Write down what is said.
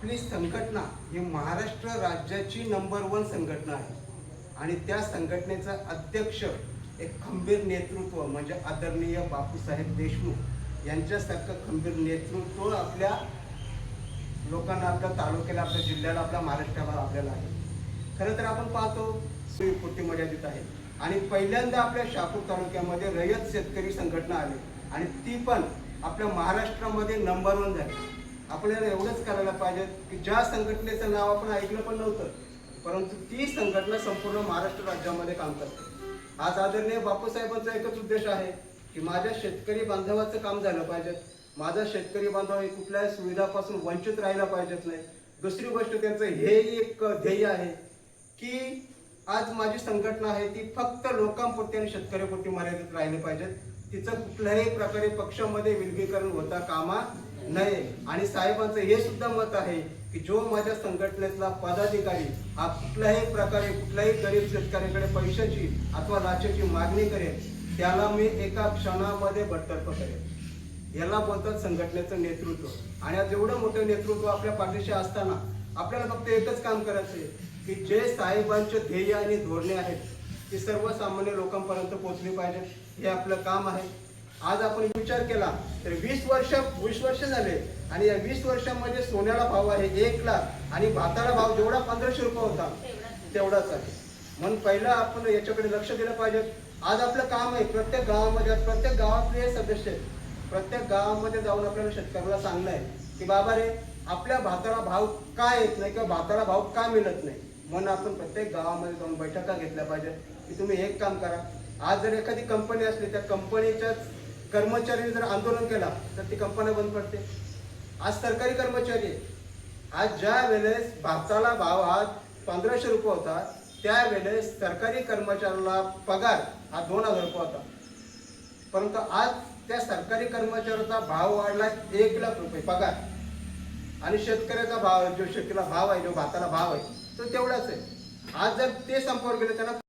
आपली संघटना ही महाराष्ट्र राज्याची नंबर 1 संघटना आहे आणि त्या संघटनेचा अध्यक्ष एक खंबीर नेतृत्व म्हणजे आदरणीय बापूसाहेब देशमुख यांच्यासारखं खंबीर नेतृत्व आपल्या लोकांना, आपल्या तालुक्याला, आपल्या जिल्ह्याला, आपल्या महाराष्ट्राला आपल्याला आहे. खरं तर आपण पाहतो सुईपुरती मर्यादित आहे आणि पहिल्यांदा आपल्या शहापूर तालुक्यामध्ये रयत शेतकरी संघटना आली आणि ती पण आपल्या महाराष्ट्रामध्ये नंबर 1 झाली. आपल्याला एवढंच करायला पाहिजे की ज्या संघटनेचं नाव आपण ऐकलं पण नव्हतं, परंतु ती संघटना संपूर्ण महाराष्ट्र राज्यामध्ये काम करते. आज आदरणीय बापूसाहेबांचा एकच उद्देश आहे की माझ्या शेतकरी बांधवाचं काम झालं पाहिजे, माझा शेतकरी बांधव कुठल्याही सुविधापासून वंचित राहायला पाहिजेत नाही. दुसरी गोष्ट त्यांचं हे एक ध्येय आहे की आज माझी संघटना आहे ती फक्त लोकांपुरती आणि शेतकऱ्यापुरती मर्यादित राहिले पाहिजेत. तिचं कुठल्याही प्रकारे पक्षामध्ये विलगीकरण होता कामा नये. आणि साहेबांचं हे सुद्धा मत आहे की जो माझ्या संघटनेतला पदाधिकारी हा कुठल्याही प्रकारे कुठल्याही गरीब शेतकऱ्याकडे पैशाची अथवा लाचेची मागणी करेल त्याला मी एका क्षणामध्ये बडतर्फ करेल. याला बोलतात संघटनेचं नेतृत्व. आणि आज एवढं मोठं नेतृत्व आपल्या पाठीशी असताना आपल्याला फक्त एकच काम करायचं आहे की जे साहेबांचे ध्येय आणि धोरणे आहेत ती सर्वसामान्य लोकांपर्यंत पोहोचली पाहिजेत. हे आपलं काम आहे. आज आपण विचार केला तर 20 वर्ष झाले आणि या 20 वर्षांमध्ये सोन्याला भाव आहे 1 लाख आणि भाताला भाव जेवढा 1500 रुपये होता तेवढाच आहे. म्हणून पहिला आपण याच्याकडे लक्ष दिलं पाहिजे. आज आपलं काम आहे प्रत्येक गावामध्ये, प्रत्येक गावातले सदस्य प्रत्येक गावामध्ये जाऊन आपल्याला शेतकऱ्याला सांगणं आहे की बाबा रे, आपल्या भाताला भाव का येत नाही किंवा भाताला भाव का मिळत नाही. म्हणून आपण प्रत्येक गावामध्ये जाऊन बैठका घेतल्या पाहिजे की तुम्ही एक काम करा. आज जर एखादी कंपनी असली त्या कंपनीच्या कर्मचाऱ्यांनी जर आंदोलन केला तर ती कंपनी बंद पडते. आज सरकारी कर्मचारी आज ज्या वेळेस भाताला भाव हा 1500 रुपये होता त्यावेळेस सरकारी कर्मचाऱ्याला पगार हा 2000 रुपये होता, परंतु आज त्या सरकारी कर्मचाऱ्याचा भाव वाढला 1 लाख रुपये पगार आणि शेतकऱ्याचा भाव जो शेतीला भाव आहे, जो भाताला भाव आहे तो तेवढाच आहे. आज जर ते संपावर गेले त्यांना